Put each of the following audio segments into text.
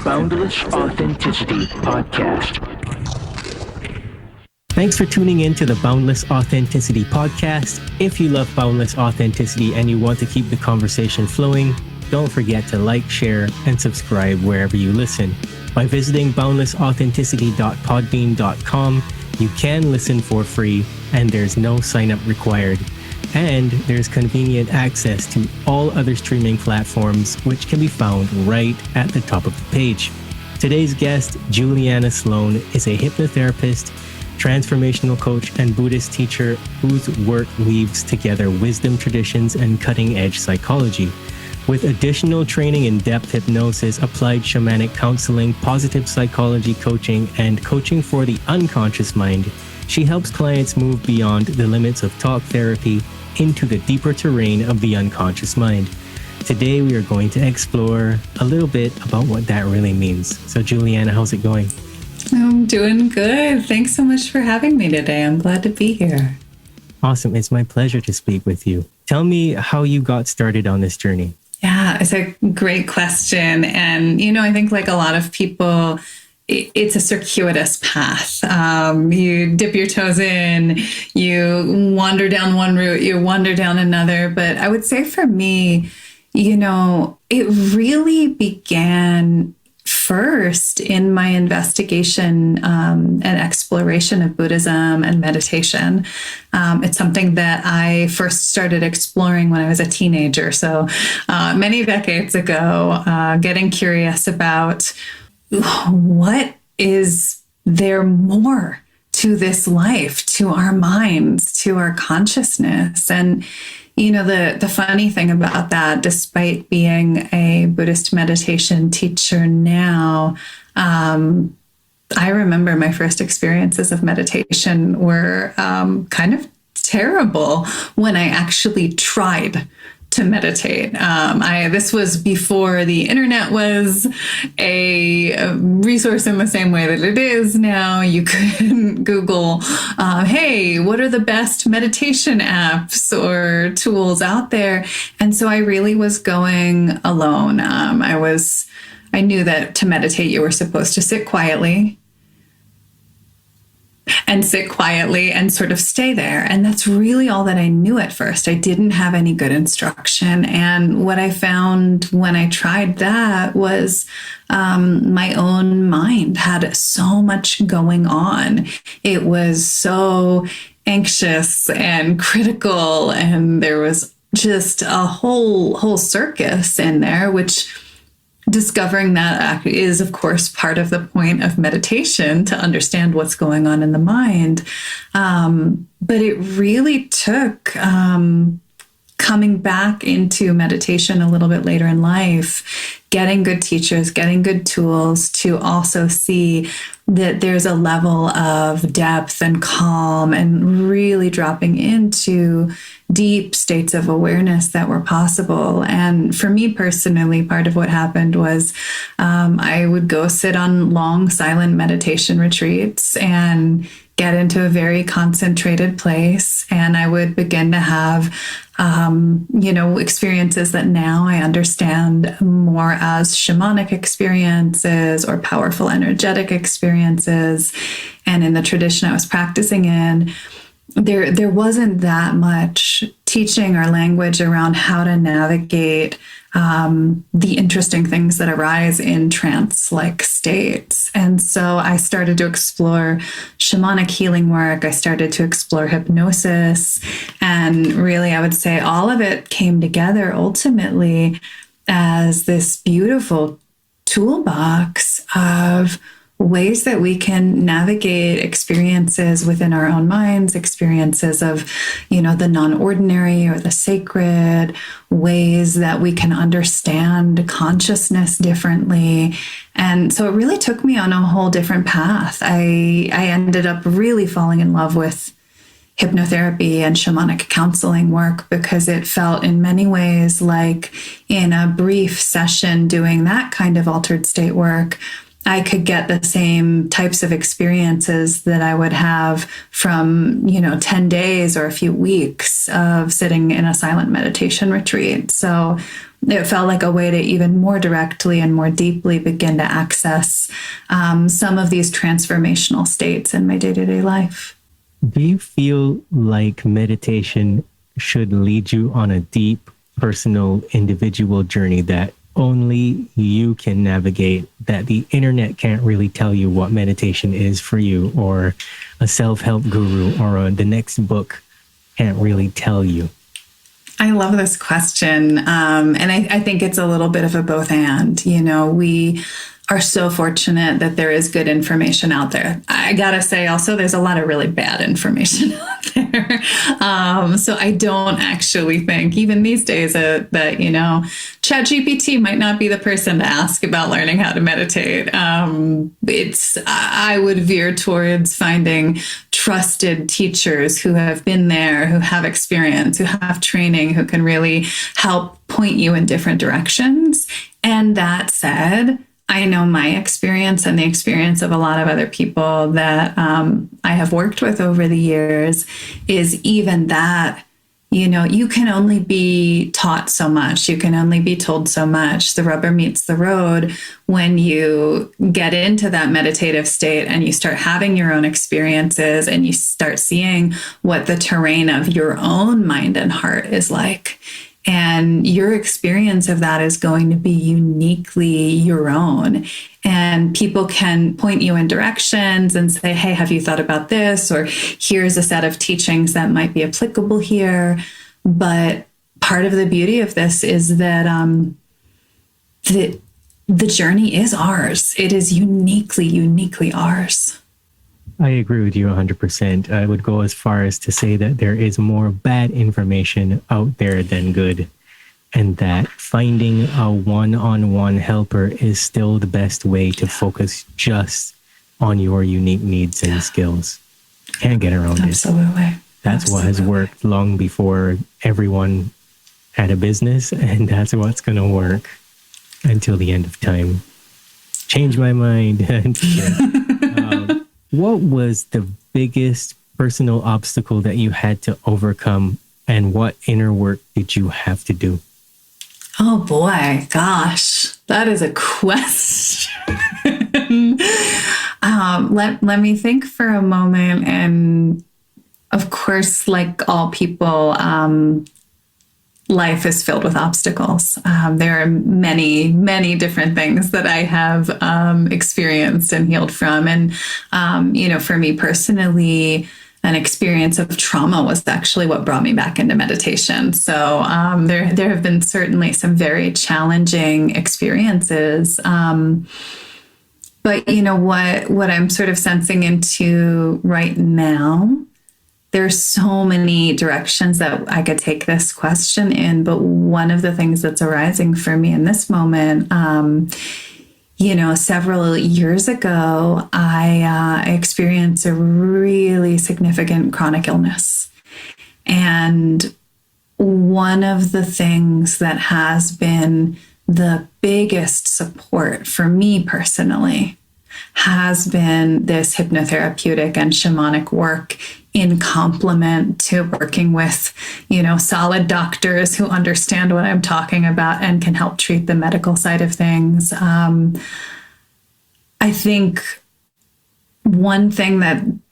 Boundless Authenticity Podcast. Thanks for tuning in to the Boundless Authenticity Podcast. If you love Boundless Authenticity and you want to keep the conversation flowing, don't forget to like, share, and subscribe wherever you listen. By visiting boundlessauthenticity.podbean.com, you can listen for free and there's no sign up required. And there's convenient access to all other streaming platforms, which can be found right at the top of the page. Today's guest, Juliana Sloane, is a hypnotherapist, transformational coach, and Buddhist teacher whose work weaves together wisdom traditions and cutting-edge psychology. With additional training in depth hypnosis, applied shamanic counseling, positive psychology coaching, and coaching for the unconscious mind, she helps clients move beyond the limits of talk therapy into the deeper terrain of the unconscious mind. Today, we are going to explore a little bit about what that really means. So, Juliana, how's it going? I'm doing good. Thanks so much for having me today. I'm glad to be here. Awesome. It's my pleasure to speak with you. Tell me how you got started on this journey. Yeah, it's a great question. And, I think like a lot of people, it's a circuitous path. You dip your toes in, you wander down one route, you wander down another. But I would say for me, it really began first in my investigation and exploration of Buddhism and meditation. It's something that I first started exploring when I was a teenager. So many decades ago, getting curious about what is there more to this life, to our minds, to our consciousness. And the funny thing about that, despite being a Buddhist meditation teacher now, I remember my first experiences of meditation were kind of terrible when I actually tried to meditate. This was before the internet was a resource in the same way that it is now. You couldn't Google, hey, what are the best meditation apps or tools out there? And so I really was going alone. I knew that to meditate, you were supposed to sit quietly and sort of stay there. And that's really all that I knew at first. I didn't have any good instruction. And what I found when I tried that was my own mind had so much going on. It was so anxious and critical. And there was just a whole circus in there, which discovering that is, of course, part of the point of meditation, to understand what's going on in the mind. But it really took coming back into meditation a little bit later in life, getting good teachers, getting good tools to also see that there's a level of depth and calm and really dropping into deep states of awareness that were possible. And for me personally, part of what happened was I would go sit on long silent meditation retreats and get into a very concentrated place. And I would begin to have, experiences that now I understand more as shamanic experiences or powerful energetic experiences. And in the tradition I was practicing in, there wasn't that much teaching or language around how to navigate the interesting things that arise in trance-like states. And so I started to explore shamanic healing work. I started to explore hypnosis. And really, I would say all of it came together ultimately as this beautiful toolbox of ways that we can navigate experiences within our own minds, experiences of, the non-ordinary or the sacred, ways that we can understand consciousness differently. And so it really took me on a whole different path. I ended up really falling in love with hypnotherapy and shamanic counseling work because it felt in many ways like in a brief session doing that kind of altered state work, I could get the same types of experiences that I would have from, 10 days or a few weeks of sitting in a silent meditation retreat. So it felt like a way to even more directly and more deeply begin to access some of these transformational states in my day-to-day life. Do you feel like meditation should lead you on a deep, personal, individual journey that only you can navigate, that the internet can't really tell you what meditation is for you, or a self-help guru or the next book can't really tell you? I love this question. And I think it's a little bit of a both and. We are so fortunate that there is good information out there. I gotta say also, there's a lot of really bad information out there. So I don't actually think, even these days, that ChatGPT might not be the person to ask about learning how to meditate. I would veer towards finding trusted teachers who have been there, who have experience, who have training, who can really help point you in different directions. And that said, I know my experience and the experience of a lot of other people that I have worked with over the years is even that, you can only be taught so much. You can only be told so much. The rubber meets the road when you get into that meditative state and you start having your own experiences and you start seeing what the terrain of your own mind and heart is like. And your experience of that is going to be uniquely your own. And people can point you in directions and say, hey, have you thought about this? Or here's a set of teachings that might be applicable here. But part of the beauty of this is that the journey is ours. It is uniquely ours. I agree with you 100%. I would go as far as to say that there is more bad information out there than good, and that finding a one-on-one helper is still the best way to focus just on your unique needs and skills. Can't get around it. Absolutely. That's what has worked long before everyone had a business, and that's what's going to work until the end of time. Change my mind. What was the biggest personal obstacle that you had to overcome, and what inner work did you have to do? Oh boy, gosh, that is a question. Let me think for a moment. And of course, like all people, life is filled with obstacles. There are many different things that I have experienced and healed from. And, for me personally, an experience of trauma was actually what brought me back into meditation. So there have been certainly some very challenging experiences. But what I'm sort of sensing into right now, there's so many directions that I could take this question in, but one of the things that's arising for me in this moment, several years ago, I experienced a really significant chronic illness. And one of the things that has been the biggest support for me personally has been this hypnotherapeutic and shamanic work in complement to working with, solid doctors who understand what I'm talking about and can help treat the medical side of things. I think one thing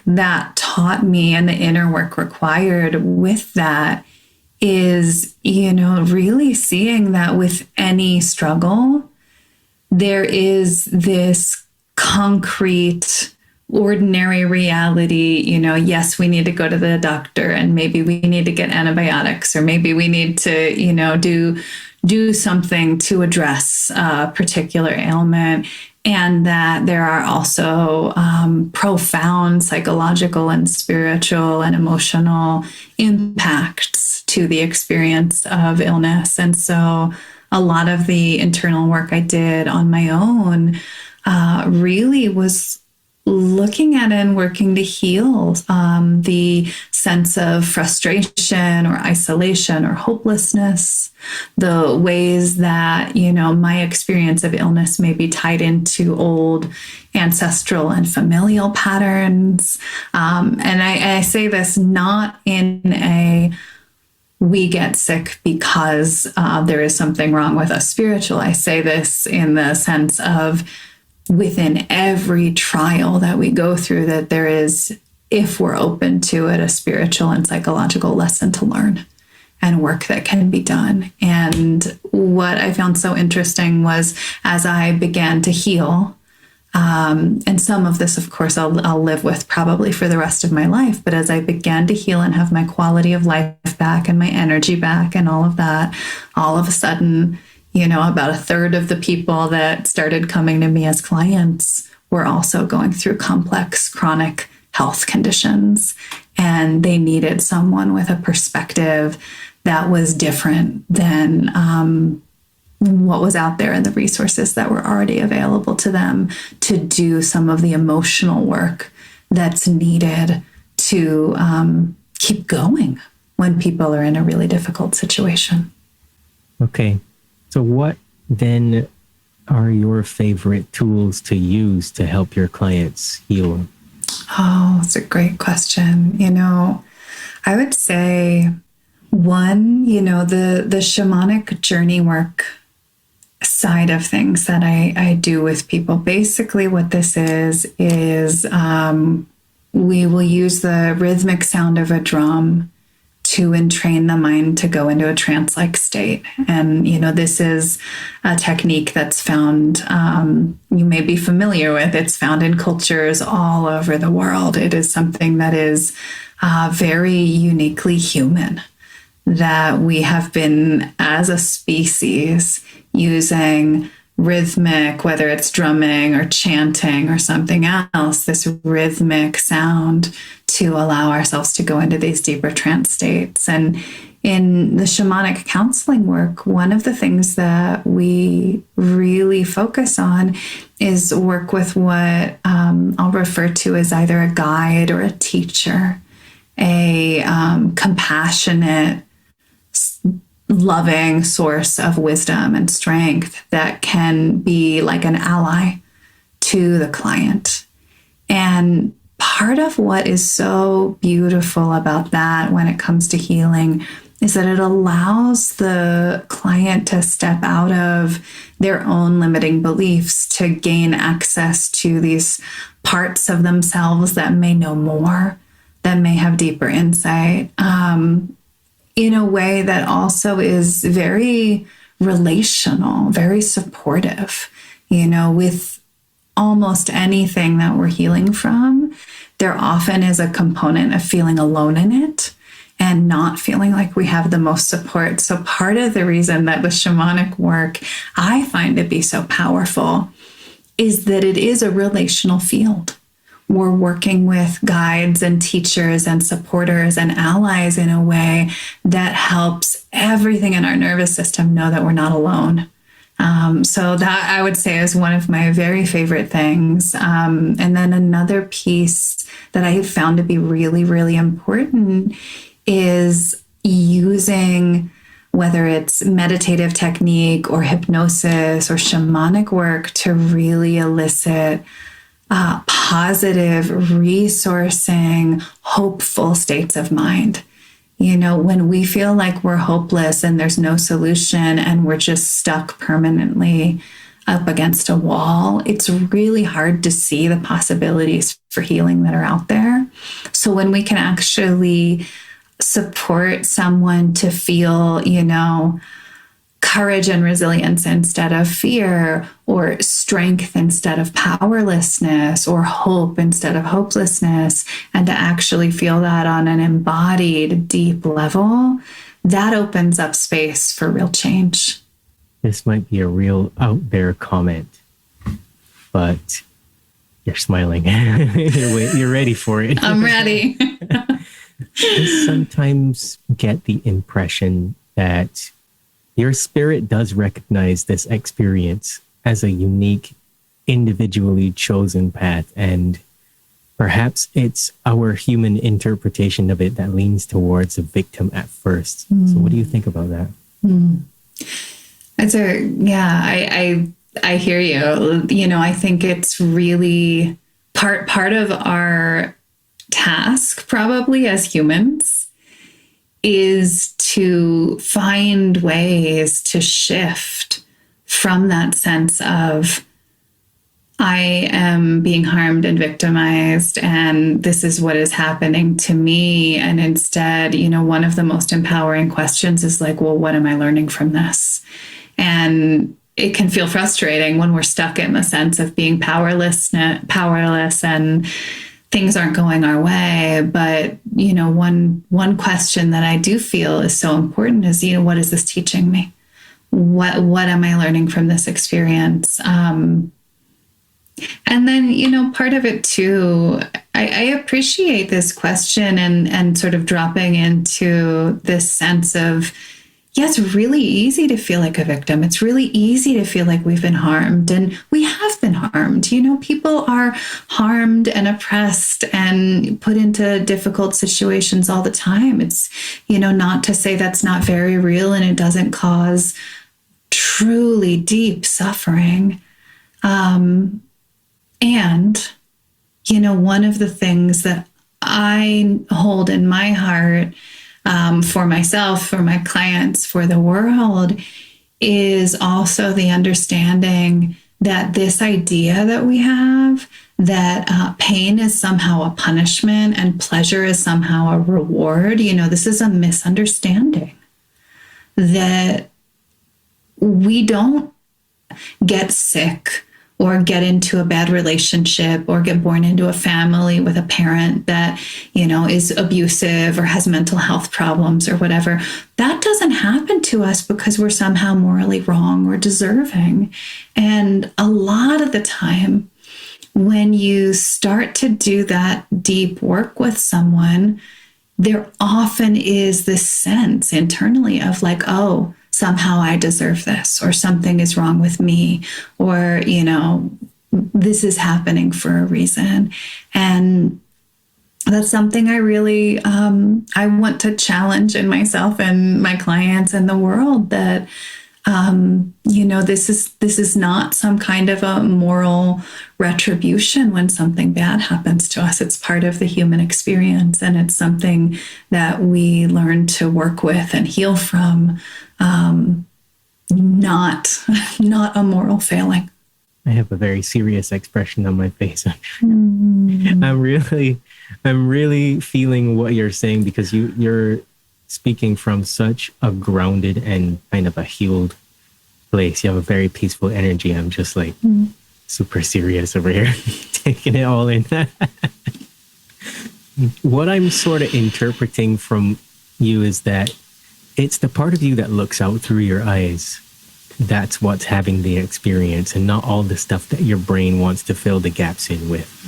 that taught me and the inner work required with that is, really seeing that with any struggle, there is this concrete, ordinary reality. Yes, we need to go to the doctor, and maybe we need to get antibiotics, or maybe we need to, do something to address a particular ailment. And that there are also profound psychological and spiritual and emotional impacts to the experience of illness. And so a lot of the internal work I did on my own really was looking at and working to heal the sense of frustration or isolation or hopelessness, the ways that, my experience of illness may be tied into old ancestral and familial patterns. And I say this not in a we get sick because there is something wrong with us spiritual. I say this in the sense of within every trial that we go through, that there is, if we're open to it, a spiritual and psychological lesson to learn and work that can be done. And what I found so interesting was as I began to heal, and some of this, of course, I'll live with probably for the rest of my life. But as I began to heal and have my quality of life back and my energy back and all of that, all of a sudden, about a third of the people that started coming to me as clients were also going through complex chronic health conditions. And they needed someone with a perspective that was different than what was out there and the resources that were already available to them to do some of the emotional work that's needed to keep going when people are in a really difficult situation. Okay. So what then are your favorite tools to use to help your clients heal? Oh, it's a great question. I would say one, the shamanic journey work side of things that I do with people. Basically what this is we will use the rhythmic sound of a drum to entrain the mind to go into a trance-like state. And, this is a technique that's found, you may be familiar with. It's found in cultures all over the world. It is something that is very uniquely human, that we have been, as a species, using rhythmic, whether it's drumming or chanting or something else, this rhythmic sound to allow ourselves to go into these deeper trance states. And in the shamanic counseling work, one of the things that we really focus on is work with what I'll refer to as either a guide or a teacher, a compassionate, loving source of wisdom and strength that can be like an ally to the client. And part of what is so beautiful about that when it comes to healing is that it allows the client to step out of their own limiting beliefs to gain access to these parts of themselves that may know more, that may have deeper insight, in a way that also is very relational, very supportive. With almost anything that we're healing from, there often is a component of feeling alone in it and not feeling like we have the most support. So part of the reason that the shamanic work I find to be so powerful is that it is a relational field. We're working with guides and teachers and supporters and allies in a way that helps everything in our nervous system know that we're not alone. So that I would say is one of my very favorite things. And then another piece that I have found to be really, really important is using, whether it's meditative technique or hypnosis or shamanic work, to really elicit positive, resourcing, hopeful states of mind. When we feel like we're hopeless and there's no solution and we're just stuck permanently up against a wall, it's really hard to see the possibilities for healing that are out there. So when we can actually support someone to feel, courage and resilience instead of fear, or strength instead of powerlessness, or hope instead of hopelessness, and to actually feel that on an embodied, deep level, that opens up space for real change. This might be a real out there comment, but you're smiling. You're ready for it. I'm ready. I sometimes get the impression that your spirit does recognize this experience as a unique, individually chosen path, and perhaps it's our human interpretation of it that leans towards a victim at first. So what do you think about that? I hear you. I think it's really part of our task, probably as humans, is to find ways to shift from that sense of I am being harmed and victimized, and this is what is happening to me. And instead, one of the most empowering questions is like, well, what am I learning from this? And it can feel frustrating when we're stuck in the sense of being powerless and things aren't going our way. But, one question that I do feel is so important is, what is this teaching me? What am I learning from this experience? And then, part of it too, I appreciate this question and sort of dropping into this sense of, yeah, it's really easy to feel like a victim. It's really easy to feel like we've been harmed, and we have been harmed. People are harmed and oppressed and put into difficult situations all the time. It's, not to say that's not very real and it doesn't cause truly deep suffering. And, one of the things that I hold in my heart for myself, for my clients, for the world, is also the understanding that this idea that we have that pain is somehow a punishment and pleasure is somehow a reward, this is a misunderstanding. That we don't get sick or get into a bad relationship or get born into a family with a parent that, is abusive or has mental health problems or whatever. That doesn't happen to us because we're somehow morally wrong or deserving. And a lot of the time, when you start to do that deep work with someone, there often is this sense internally of like, oh, somehow I deserve this, or something is wrong with me, or, this is happening for a reason. And that's something I really, I want to challenge in myself and my clients and the world that, this is not some kind of a moral retribution when something bad happens to us. It's part of the human experience, and it's something that we learn to work with and heal from. Not a moral failing. I have a very serious expression on my face. I'm really feeling what you're saying, because you're speaking from such a grounded and kind of a healed place. You have a very peaceful energy. I'm just like super serious over here, taking it all in. What I'm sort of interpreting from you is that it's the part of you that looks out through your eyes. That's what's having the experience, and not all the stuff that your brain wants to fill the gaps in with.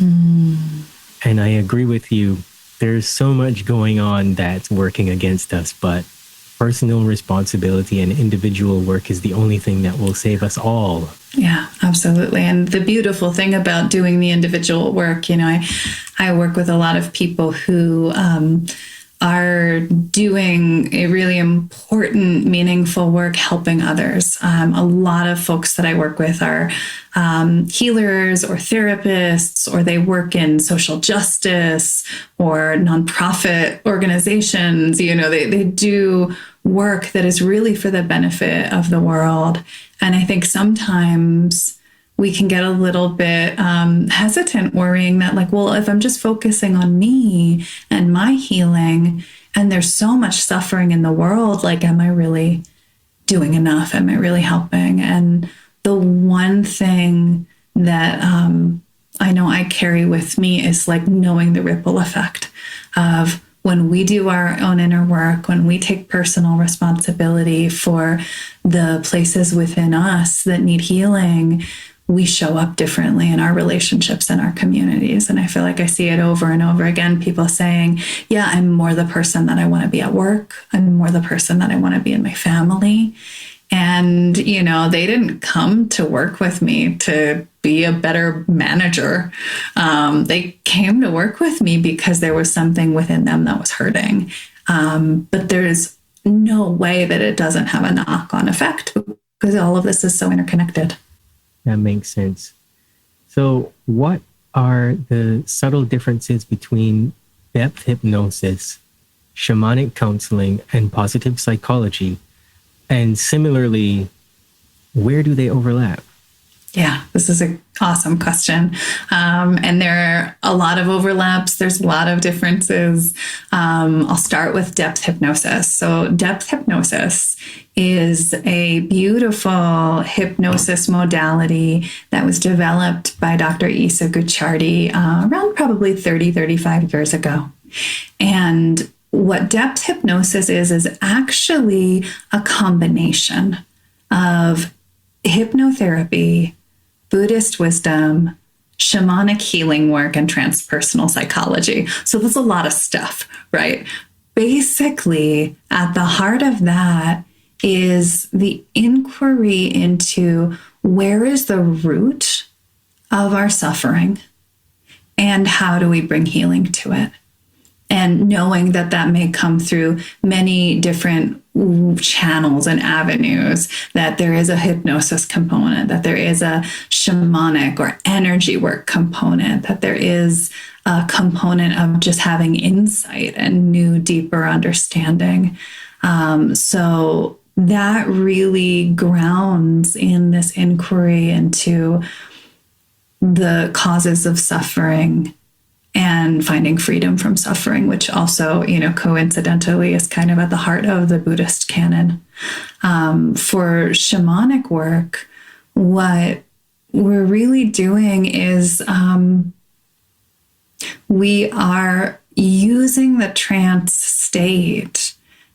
And I agree with you. There's so much going on that's working against us, but personal responsibility and individual work is the only thing that will save us all. Yeah, absolutely. And the beautiful thing about doing the individual work, I work with a lot of people who are doing a really important, meaningful work helping others. A lot of folks that I work with are healers or therapists, or they work in social justice or nonprofit organizations. They do work that is really for the benefit of the world. And I think sometimes we can get a little bit hesitant, worrying that like, well, if I'm just focusing on me and my healing, and there's so much suffering in the world, like, am I really doing enough? Am I really helping? And the one thing that I know I carry with me is like knowing the ripple effect of when we do our own inner work, when we take personal responsibility for the places within us that need healing, we show up differently in our relationships and our communities. And I feel like I see it over and over again, people saying, yeah, I'm more the person that I want to be at work. I'm more the person that I want to be in my family. And, they didn't come to work with me to be a better manager. They came to work with me because there was something within them that was hurting. But there's no way that it doesn't have a knock-on effect, because all of this is so interconnected. That makes sense. So what are the subtle differences between depth hypnosis, shamanic counseling and positive psychology? And similarly, where do they overlap? Yeah, this is an awesome question. And there are a lot of overlaps. There's a lot of differences. I'll start with depth hypnosis. So depth hypnosis is a beautiful hypnosis modality that was developed by Dr. Isa Gucciardi around probably 35 years ago. And what depth hypnosis is actually a combination of hypnotherapy, Buddhist wisdom, shamanic healing work, and transpersonal psychology. So there's a lot of stuff, right? Basically, at the heart of that is the inquiry into where is the root of our suffering and how do we bring healing to it? And knowing that that may come through many different channels and avenues, that there is a hypnosis component, that there is a shamanic or energy work component, that there is a component of just having insight and new, deeper understanding. So that really grounds in this inquiry into the causes of suffering and finding freedom from suffering, which also, coincidentally is kind of at the heart of the Buddhist canon. For shamanic work, what we're really doing is we are using the trance state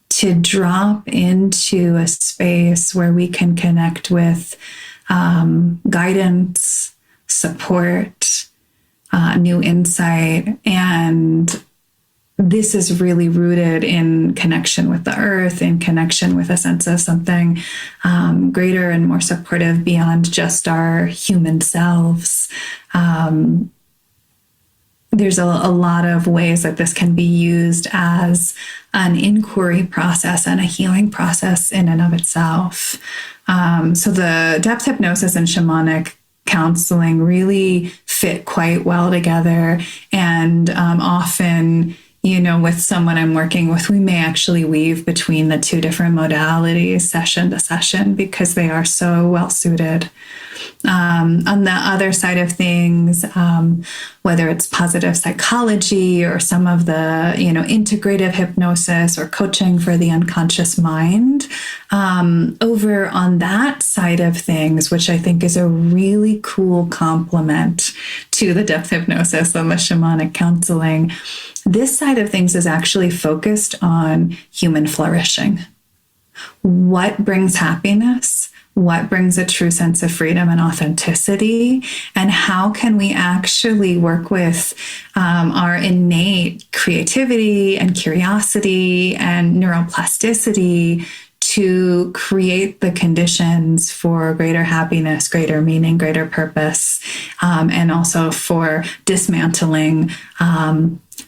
to drop into a space where we can connect with guidance, support, new insight. And this is really rooted in connection with the earth, in connection with a sense of something greater and more supportive beyond just our human selves. There's a lot of ways that this can be used as an inquiry process and a healing process in and of itself. So the depth hypnosis and shamanic counseling really fit quite well together. And often, with someone I'm working with, we may actually weave between the two different modalities session to session because they are so well suited. On the other side of things, whether it's positive psychology or some of the, integrative hypnosis or coaching for the unconscious mind, over on that side of things, which I think is a really cool complement to the depth hypnosis and the shamanic counseling, this side of things is actually focused on human flourishing. What brings happiness? What brings a true sense of freedom and authenticity? And how can we actually work with our innate creativity and curiosity and neuroplasticity to create the conditions for greater happiness, greater meaning, greater purpose, and also for dismantling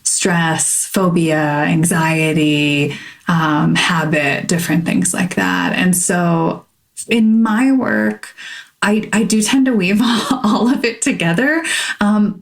stress, phobia, anxiety, habit, different things like that. And so in my work, I do tend to weave all of it together,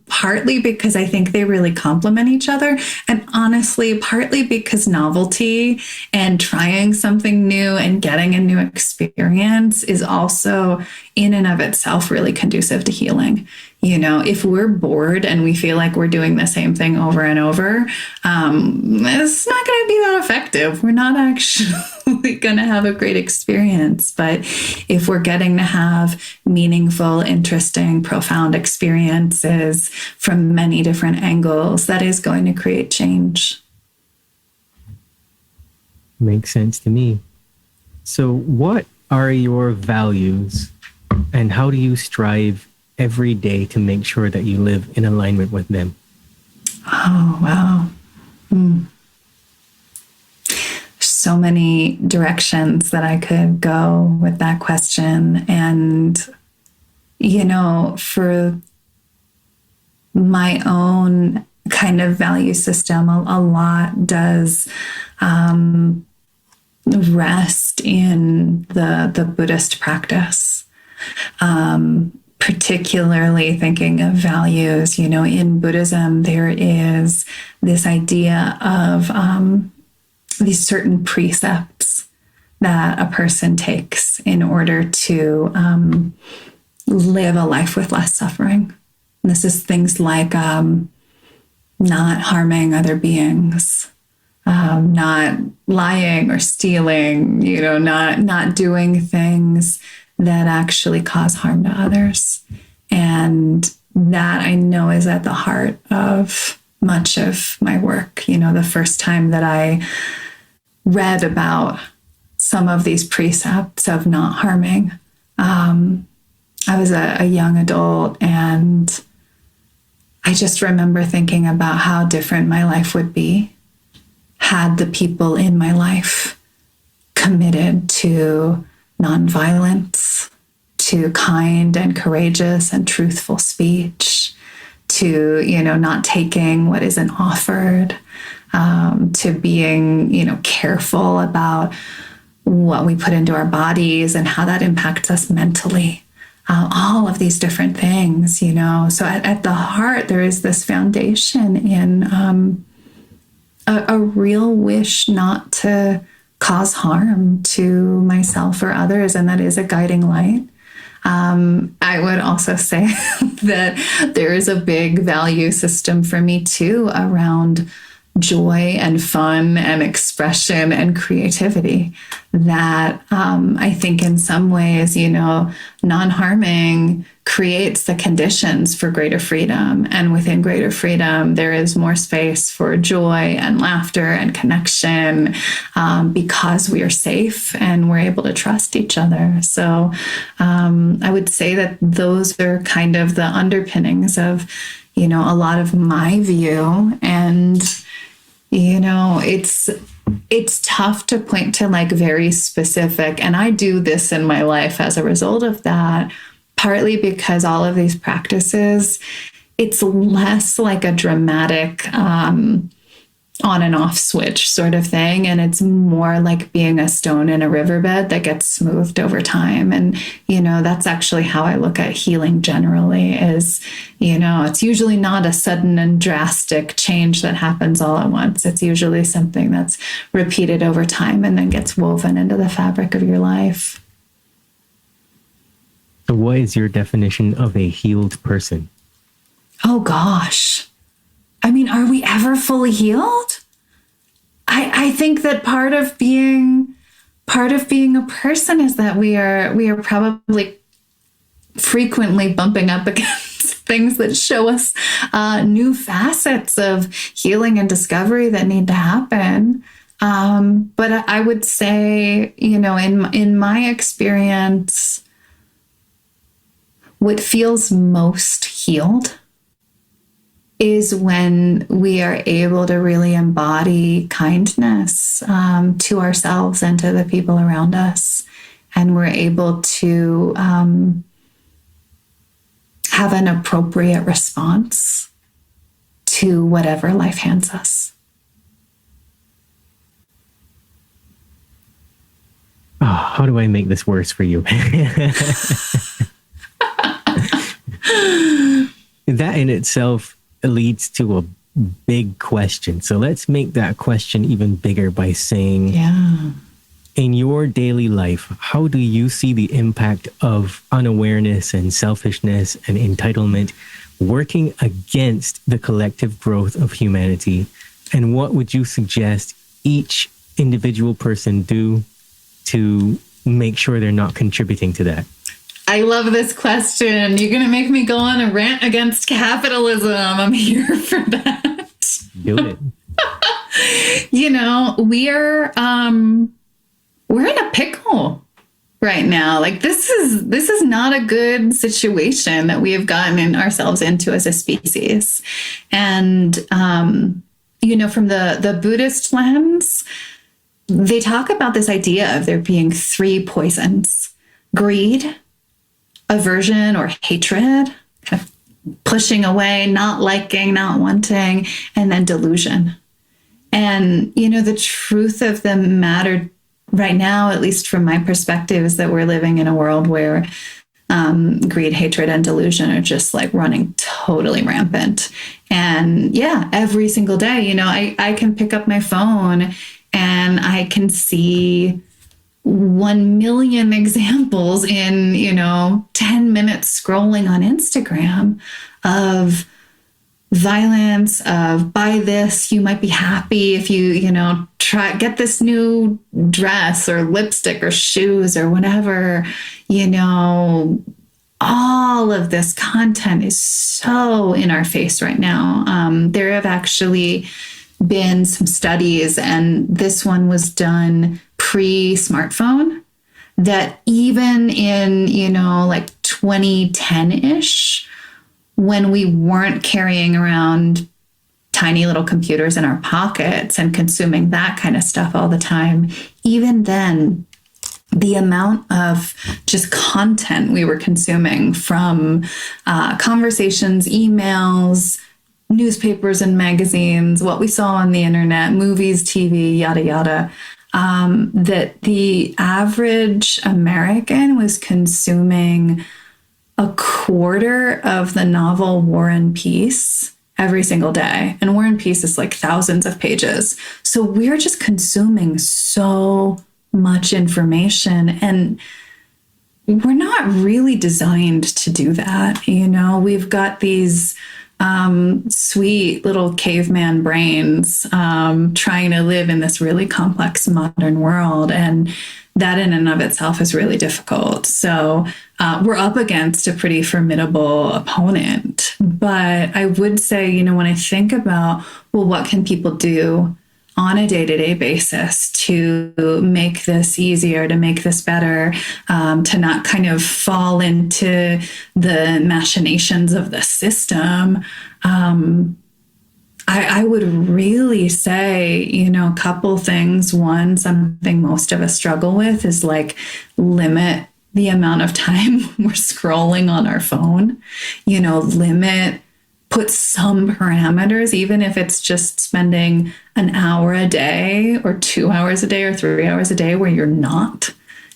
partly because I think they really complement each other. And honestly, partly because novelty and trying something new and getting a new experience is also in and of itself really conducive to healing. If we're bored and we feel like we're doing the same thing over and over, it's not going to be that effective. We're not actually going to have a great experience. But if we're getting to have meaningful, interesting, profound experiences from many different angles, that is going to create change. Makes sense to me. So what are your values and how do you strive every day to make sure that you live in alignment with them? Oh, wow. So many directions that I could go with that question. And, for my own kind of value system, a lot does rest in the Buddhist practice. Particularly thinking of values, in Buddhism, there is this idea of these certain precepts that a person takes in order to live a life with less suffering. And this is things like not harming other beings, not lying or stealing, not doing things that actually cause harm to others. And that I know is at the heart of much of my work. The first time that I read about some of these precepts of not harming, I was a young adult, and I just remember thinking about how different my life would be had the people in my life committed to nonviolence, to kind and courageous and truthful speech, to, not taking what isn't offered, to being, careful about what we put into our bodies and how that impacts us mentally. All of these different things, So at the heart, there is this foundation in a real wish not to cause harm to myself or others, and that is a guiding light. I would also say that there is a big value system for me too around joy and fun and expression and creativity that I think in some ways, non-harming creates the conditions for greater freedom. And within greater freedom, there is more space for joy and laughter and connection because we are safe and we're able to trust each other. So I would say that those are kind of the underpinnings of, a lot of my view. And it's tough to point to like very specific, and I do this in my life as a result of that, partly because all of these practices, it's less like a dramatic on and off switch sort of thing. And it's more like being a stone in a riverbed that gets smoothed over time. And, that's actually how I look at healing generally is, it's usually not a sudden and drastic change that happens all at once. It's usually something that's repeated over time and then gets woven into the fabric of your life. So what is your definition of a healed person? Oh, gosh. I mean, are we ever fully healed? I think that part of being a person is that we are probably frequently bumping up against things that show us new facets of healing and discovery that need to happen. But I would say, in my experience, what feels most healed is when we are able to really embody kindness to ourselves and to the people around us. And we're able to have an appropriate response to whatever life hands us. Oh, how do I make this worse for you? That in itself leads to a big question. So let's make that question even bigger by saying, in your daily life, how do you see the impact of unawareness and selfishness and entitlement working against the collective growth of humanity? And what would you suggest each individual person do to make sure they're not contributing to that? I love this question. You're going to make me go on a rant against capitalism. I'm here for that. Do it. We're in a pickle right now. Like this is not a good situation that we have gotten ourselves into as a species. And, from the Buddhist lens, they talk about this idea of there being three poisons: greed, aversion or hatred, kind of pushing away, not liking, not wanting, and then delusion. And, the truth of the matter right now, at least from my perspective, is that we're living in a world where greed, hatred, and delusion are just like running totally rampant. And every single day, I can pick up my phone And I can see 1 million examples in, 10 minutes scrolling on Instagram of violence, of buy this, you might be happy if you, get this new dress or lipstick or shoes or whatever, all of this content is so in our face right now. There have actually been some studies, and this one was done pre-smartphone, that even in, like 2010-ish, when we weren't carrying around tiny little computers in our pockets and consuming that kind of stuff all the time, even then, the amount of just content we were consuming from conversations, emails, newspapers and magazines, what we saw on the internet, movies, TV, yada, yada, that the average American was consuming a quarter of the novel War and Peace every single day. And War and Peace is like thousands of pages. So we're just consuming so much information, and we're not really designed to do that. We've got these sweet little caveman brains trying to live in this really complex modern world, and that in and of itself is really difficult. So we're up against a pretty formidable opponent. But I would say, when I think about, well, what can people do on a day-to-day basis to make this easier, to make this better, to not kind of fall into the machinations of the system, I would really say, a couple things. One, something most of us struggle with is like limit the amount of time we're scrolling on our phone, put some parameters, even if it's just spending an hour a day or 2 hours a day or 3 hours a day where you're not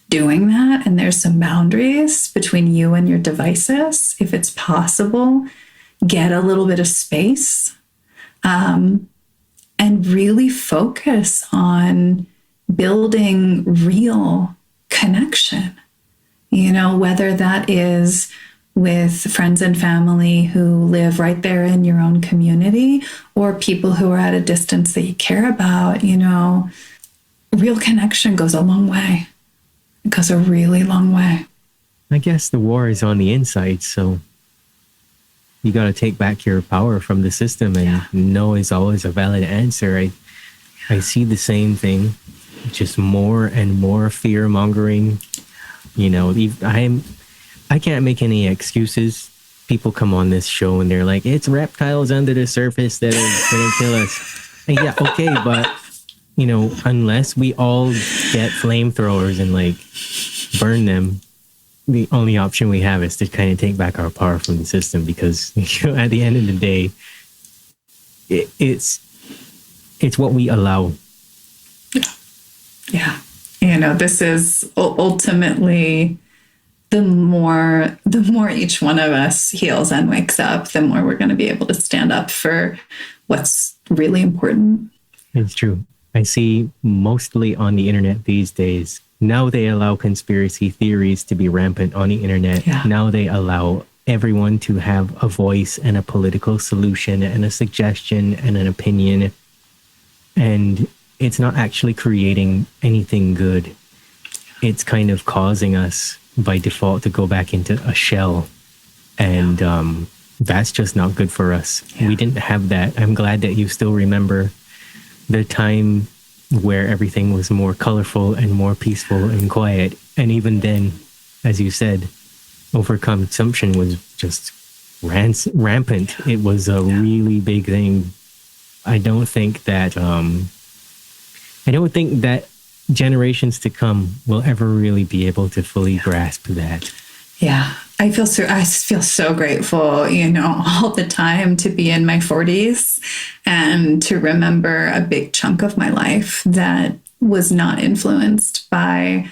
doing that. And there's some boundaries between you and your devices. If it's possible, get a little bit of space. And really focus on building real connection, whether that is with friends and family who live right there in your own community, or people who are at a distance that you care about. Real connection goes a long way. It goes a really long way. I guess the war is on the inside, so you got to take back your power from the system, and no is always a valid answer. I see the same thing, just more and more fear mongering. I can't make any excuses. People come on this show and they're like, it's reptiles under the surface that are going to kill us. And yeah, okay, but unless we all get flamethrowers and like burn them, the only option we have is to kind of take back our power from the system, because at the end of the day, it's what we allow. Yeah. This is ultimately the more each one of us heals and wakes up, the more we're going to be able to stand up for what's really important. It's true. I see mostly on the internet these days. Now they allow conspiracy theories to be rampant on the internet. Yeah. Now they allow everyone to have a voice and a political solution and a suggestion and an opinion. And it's not actually creating anything good. It's kind of causing us by default to go back into a shell. And that's just not good for us. Yeah. We didn't have that. I'm glad that you still remember the time where everything was more colorful and more peaceful and quiet. And even then, as you said, overconsumption was just rampant. It was a really big thing. I don't think that generations to come will ever really be able to fully grasp that. Yeah. I feel so grateful, all the time to be in my 40s and to remember a big chunk of my life that was not influenced by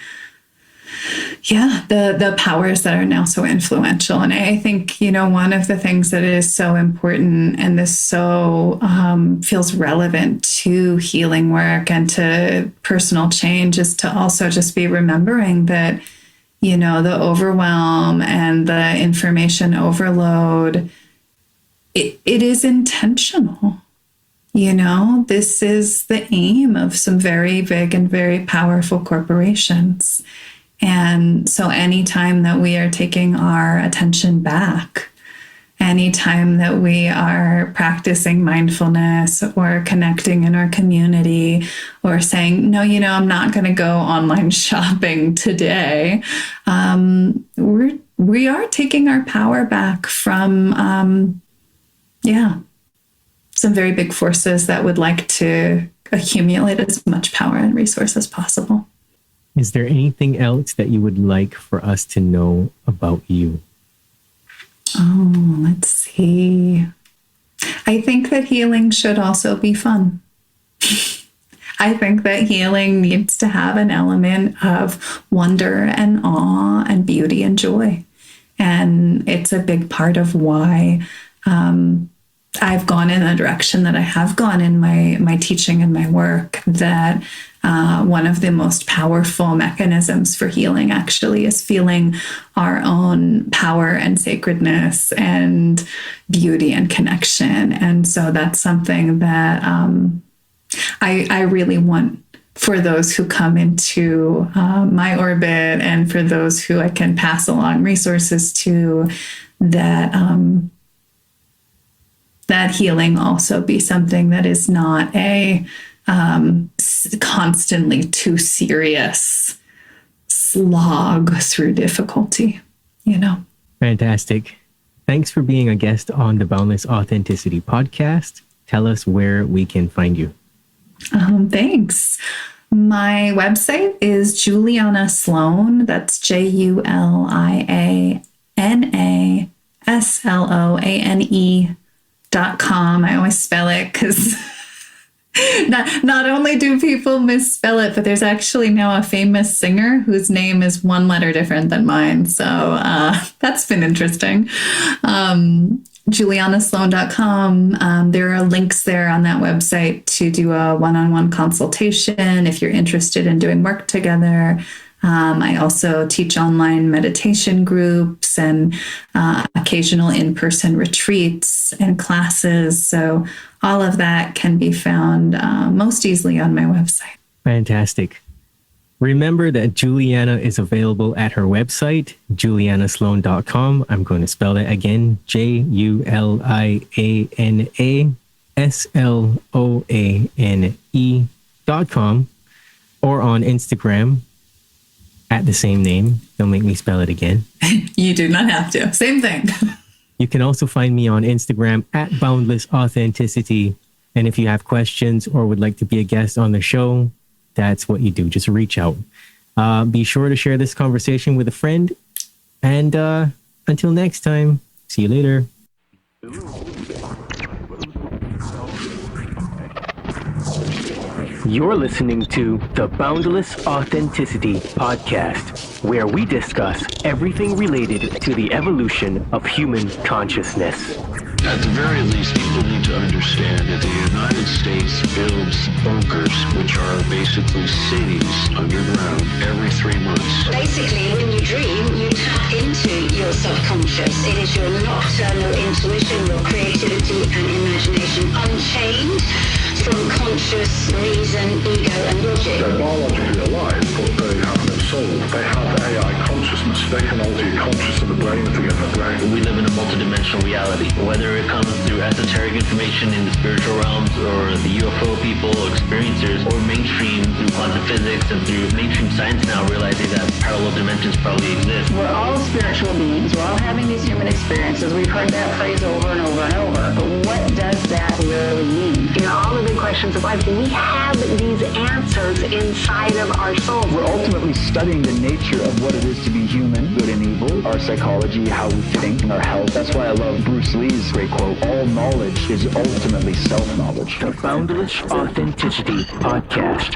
Yeah, the powers that are now so influential. And I think, one of the things that is so important and this so feels relevant to healing work and to personal change is to also just be remembering that, the overwhelm and the information overload, it is intentional. This is the aim of some very big and very powerful corporations. And so anytime that we are taking our attention back, anytime that we are practicing mindfulness or connecting in our community or saying, no, I'm not going to go online shopping today, we are taking our power back from, some very big forces that would like to accumulate as much power and resource as possible. Is there anything else that you would like for us to know about you? Oh, let's see. I think that healing should also be fun. I think that healing needs to have an element of wonder and awe and beauty and joy. And it's a big part of why I've gone in the direction that I have gone in my teaching and my work, that one of the most powerful mechanisms for healing actually is feeling our own power and sacredness and beauty and connection. And so that's something that I really want for those who come into my orbit and for those who I can pass along resources to, that healing also be something that is not a constantly too serious slog through difficulty, Fantastic. Thanks for being a guest on the Boundless Authenticity podcast. Tell us where we can find you. Thanks. My website is Juliana Sloane. That's JulianaSloane.com. I always spell it because not only do people misspell it, but there's actually now a famous singer whose name is one letter different than mine. So that's been interesting. JulianaSloane.com. There are links there on that website to do a one-on-one consultation if you're interested in doing work together. I also teach online meditation groups and occasional in-person retreats and classes. So all of that can be found most easily on my website. Fantastic. Remember that Juliana is available at her website, julianasloane.com. I'm going to spell that again, JulianaSloane.com, or on Instagram at the same name. Don't make me spell it again. You do not have to. Same thing. You can also find me on Instagram at Boundless Authenticity. And if you have questions or would like to be a guest on the show, that's what you do. Just reach out. Be sure to share this conversation with a friend. And until next time, see you later. You're listening to the Boundless Authenticity podcast, where we discuss everything related to the evolution of human consciousness. At the very least, people need to understand that the United States builds bunkers, which are basically cities underground, every 3 months. Basically, when you dream, you tap into your subconscious. It is your nocturnal intuition, your creativity and imagination unchained from conscious reason, ego and logic. They're biologically alive, but they have no soul. They have AI consciousness. They can alter your conscious of the brain to get the brain. We live in a multidimensional reality. Whether it comes through esoteric information in the spiritual realms, or the UFO people, experiencers, or mainstream through quantum physics and through mainstream science now realizing that parallel dimensions probably exist. We're all spiritual beings. We're all having these human experiences. We've heard that phrase over and over and over. But what does that really mean? All the big questions of life, we have these answers inside of our souls. We're ultimately studying the nature of what it is to be human, good and evil, our psychology, how we think, and our health. That's why I love Bruce Lee's great quote, all knowledge is ultimately self-knowledge. The Boundless Authenticity podcast.